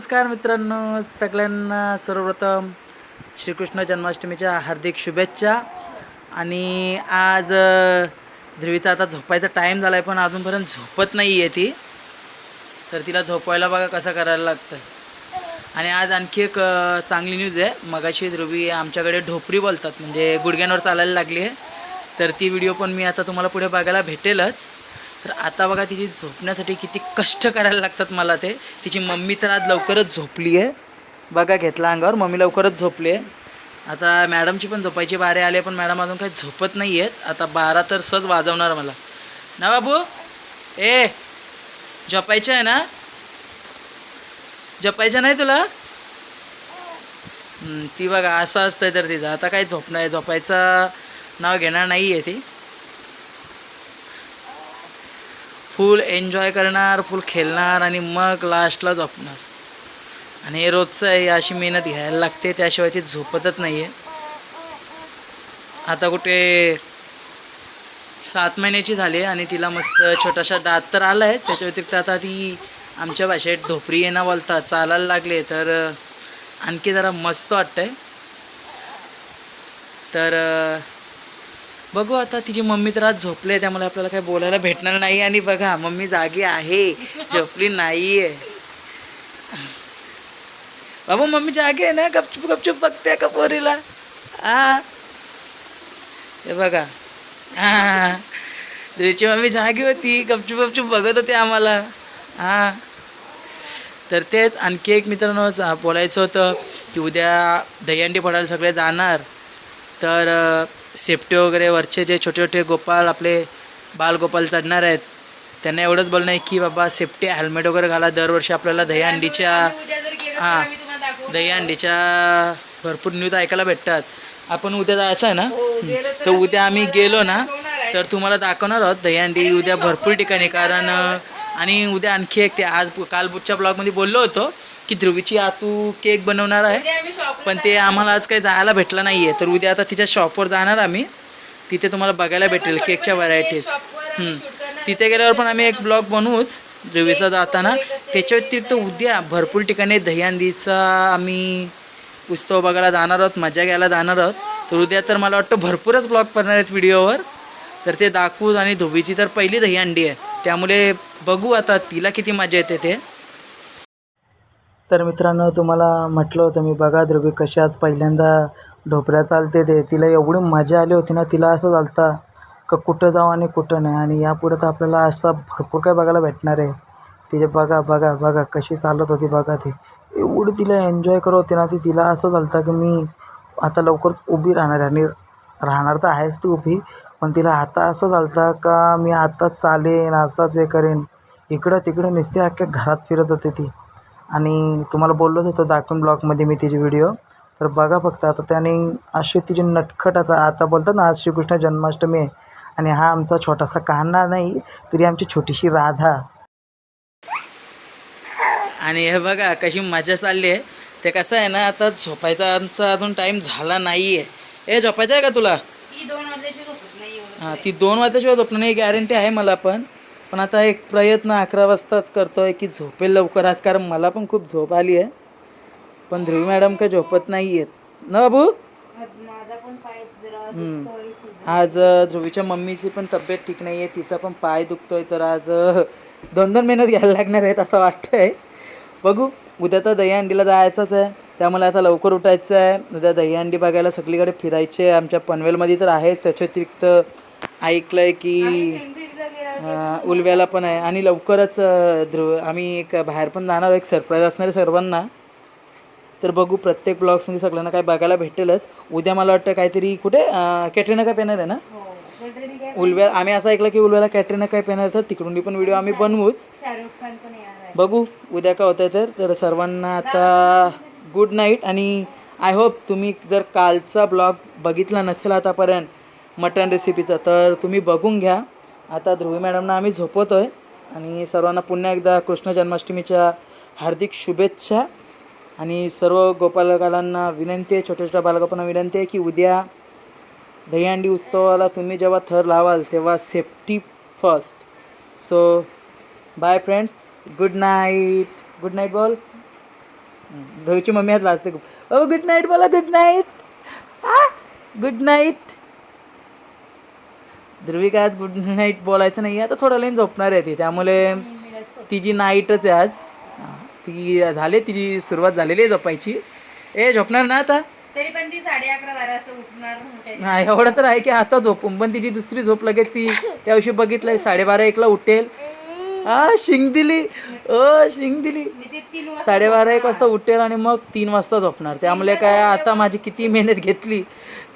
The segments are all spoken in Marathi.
नमस्कार मित्रांनो, सगळ्यांना सर्वप्रथम श्रीकृष्ण जन्माष्टमीच्या हार्दिक शुभेच्छा. आणि आज ध्रुवीचा आता झोपायचा टाईम झाला आहे, पण अजूनपर्यंत झोपत नाही आहे ती. तर तिला झोपवायला बघा कसं करायला लागतं. आणि आज आणखी एक चांगली न्यूज आहे. मगाशी ध्रुवी आमच्याकडे ढोपरी बोलतात, म्हणजे गुडघ्यांवर चालायला लागली आहे. तर ती व्हिडिओ पण मी आता तुम्हाला पुढे बघायला भेटेलच. तर आता बघा तिची झोपण्यासाठी किती कष्ट करायला लागतात मला ते. तिची मम्मी तर आज लवकरच झोपली आहे बघा, घेतला अंगावर. मम्मी लवकरच झोपली आहे. आता मॅडमची पण झोपायची बारी आली आहे, पण मॅडम अजून काही झोपत नाही आहेत. आता 12 तर सहज वाजवणार मला ना बाबू. ए झोपायचं आहे ना, झोपायचं नाही तुला. ती बघा असं असतंय. तर तिचं आता काही झोपायचं नाव घेणार नाही आहे ती. फुल एन्जॉय करणार, फुल खेळणार आणि मग लास्टला झोपणार. आणि हे रोजचं आहे, अशी मेहनत घ्यायला लागते, त्याशिवाय ती झोपतच नाही आहे. आता कुठे 7 महिन्याची झाली आणि तिला मस्त छोटासा दात तर आला आहे. त्याच्या व्यतिरिक्त आता ती आमच्या भाषेत ढोपरी येणं बोलतात, चालायला लागले. तर आणखी जरा मस्त वाटतंय. तर बघू आता. तिची मम्मी तर आज झोपले, त्यामुळे आपल्याला काही बोलायला भेटणार नाही. आणि बघा मम्मी जागी आहे, झोपली नाही आहे. बाबू मम्मी जागी आहे ना, गपचूप गपचूप बघते का पोरीला. हा हे बघा, हा तिची मम्मी जागी होती, गपचूप गपचूप बघत होती आम्हाला. हा तर तेच आणखी एक मित्रांनो बोलायचं होतं की उद्या दहीहंडी फोडायला सगळे जाणार. तर सेफ्टी वगैरे वरचे जे छोटे छोटे गोपाल आपले बालगोपाल चढणार आहेत, त्यांना एवढंच बोलणं आहे की बाबा सेफ्टी हेल्मेट वगैरे घाला. दरवर्षी आपल्याला दहीहंडीच्या दहीहंडीच्या भरपूर न्यूज ऐकायला भेटतात. आपण उद्या जायचं आहे ना, तर उद्या आम्ही गेलो ना तर तुम्हाला दाखवणार आहोत दहीहंडी उद्या भरपूर ठिकाणी. कारण आणि उद्या आणखी एक, ते आज कालच्या ब्लॉगमध्ये बोललो होतो की ध्रुवीची आतू केक बनवणार आहे, पण ते आम्हाला आज काही जायला भेटलं नाही आहे. तर उद्या आता तिच्या शॉपवर जाणार आम्ही, तिथे तुम्हाला बघायला भेटेल केकच्या व्हरायटीज. तिथे गेल्यावर पण आम्ही एक ब्लॉग बनवूच ध्रुवीचा जाताना. त्याच्या व्यतिरिक्त उद्या भरपूर ठिकाणी दहीहंडीचा आम्ही उत्सव बघायला जाणार आहोत, मजा घ्यायला जाणार आहोत. तर उद्या तर मला वाटतं भरपूरच ब्लॉग करणार आहेत व्हिडिओवर, तर ते दाखवू. आणि ध्रुवीची तर पहिली दहीहंडी आहे, त्यामुळे बघू आता तिला किती मजा येते ते. तर मित्रांनो तुम्हाला म्हटलं होतं मी, बघा ध्रुवी कशी आज पहिल्यांदा ढोपऱ्या चालते. ते तिला एवढी मजा आली होती ना, तिला असं झालं का कुठं जाऊ आणि कुठं नाही. आणि यापुढे तर आपल्याला असं भरपूर काय बघायला भेटणार आहे. तिचे बघा बघा बघा कशी चालत होती बघा. ती एवढी तिला एन्जॉय करत होती ना, तिला असं झालं की मी आता लवकरच उभी राहणार आहे. आणि राहणार तर आहेच ती उभी, पण तिला आता असं झालं का मी आताच चालेन, आताच हे करेन. इकडं तिकडं नुसते अख्ख्या घरात फिरत होते ती. आणि तुम्हाला बोललोच होतं दाखवून ब्लॉगमध्ये मी तिची व्हिडिओ. तर बघा फक्त आता त्याने अशी तिची नटखट, आता बोलतात ना आज श्रीकृष्ण जन्माष्टमी आहे आणि हा आमचा छोटासा कान्हा नाही तरी आमची छोटीशी राधा. आणि हे बघा कशी मजा चालली आहे. ते कसं आहे ना, आता झोपायचा आमचा अजून टाईम झाला नाही आहे. हे झोपायचं आहे का तुला. हां ती 2 वाजल्याशिवाय झोपणार नाही गॅरंटी आहे मला पण आता एक प्रयत्न 11 वाजताच करतो आहे की झोपेल लवकर आज, कारण मला पण खूप झोप आली आहे. पण ध्रुवी मॅडम काही झोपत नाही आहेत ना बाबू. आज ध्रुवीच्या मम्मीची पण तब्येत ठीक नाही आहे, तिचा पण पाय दुखतोय. तर आज 2-2 मेहनत घ्यायला लागणार आहेत असं वाटतंय. बघू. उद्या तर दहीहंडीला जायचंच आहे, त्यामुळे आता लवकर उठायचं आहे. उद्या दहीहंडी बघायला सगळीकडे फिरायचे. आमच्या पनवेलमध्ये तर आहेच, त्याच्या व्यतिरिक्त ऐकलं आहे की उलव्याला पण आहे. आणि लवकरच आम्ही एक बाहेर पण जाणार, एक सरप्राईज असणार आहे सर्वांना. तर बघू, प्रत्येक ब्लॉग्समध्ये सगळ्यांना काय बघायला भेटेलच. उद्या मला वाटतं काहीतरी कुठे कॅटरीना कैफ येणार आहे ना उलव्या. आम्ही असं ऐकलं की उलव्याला कॅटरीना कैफ येणार, तर तिकडून पण व्हिडिओ आम्ही बनवूच. बघू उद्या काय होतं. तर सर्वांना आता गुड नाईट. आणि आय होप तुम्ही जर कालचा ब्लॉग बघितला नसेल आतापर्यंत मटन रेसिपीचा, तर तुम्ही बघून घ्या. आता ध्रुवी मॅडमना आम्ही झोपवतो आहे. आणि सर्वांना पुन्हा एकदा कृष्ण जन्माष्टमीच्या हार्दिक शुभेच्छा. आणि सर्व गोपालकालांना विनंती आहे, छोट्या छोट्या बालकांना विनंती आहे की उद्या दहीहंडी उत्सवाला तुम्ही जेव्हा थर लावाल तेव्हा safety first. So bye friends, good night. Good night बोल. ध्रुवीची मम्मी आज वाजते खूप. ओ गुड नाईट बोला, good night. Good night. Dhruvi काय आज गुड नाईट बोलायचं नाही, आता थोडं लाईन झोपणार आहे ती, त्यामुळे तिची नाईटच आहे आज. ती झाली, तिची सुरुवात झालेली आहे झोपायची. झोपणार ना आता? तरी पण ती 11:30-12 वाजता उठणार. नाही एवढं तर आहे की आता झोपून, पण तिची दुसरी झोप लगेच ती त्या दिवशी बघितलंय 12:30-1ला उठेल. शिंग दिली, शिंग दिली. 12:30-1 वाजता उठेल आणि मग 3 वाजता झोपणार. त्यामुळे काय आता माझी किती मेहनत घेतली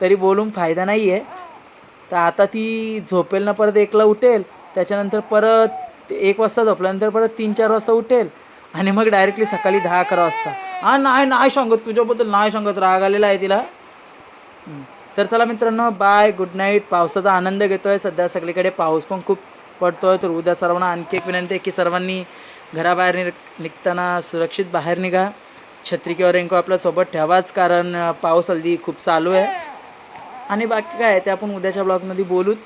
तरी बोलून फायदा नाही आहे. तर आता ती झोपेल ना, परत 1ला उठेल, त्याच्यानंतर परत 1 वाजता झोपल्यानंतर परत 3-4 वाजता उठेल आणि मग डायरेक्टली सकाळी 10-11 वाजता. नाही सांगत, तुझ्याबद्दल नाही सांगत, राग आलेला आहे तिला. तर चला मित्रांनो, बाय, गुड नाईट. पावसाचा आनंद घेतोय सध्या, सगळीकडे पाऊस पण खूप पडतोय. तर उद्या सर्वांना आणखी एक विनंती आहे की सर्वांनी घराबाहेर निघताना सुरक्षित बाहेर निघा. छत्री किंवा रेनकोट आपल्या सोबत ठेवाच, कारण पाऊस हल्ली खूप चालू आहे. आणि बाकी काय ते आपण उद्याच्या ब्लॉगमध्ये बोलूच.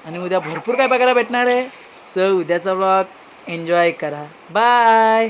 आणि उद्या भरपूर काय बघायला भेटणार आहे. सो उद्याचा ब्लॉग एन्जॉय करा. बाय.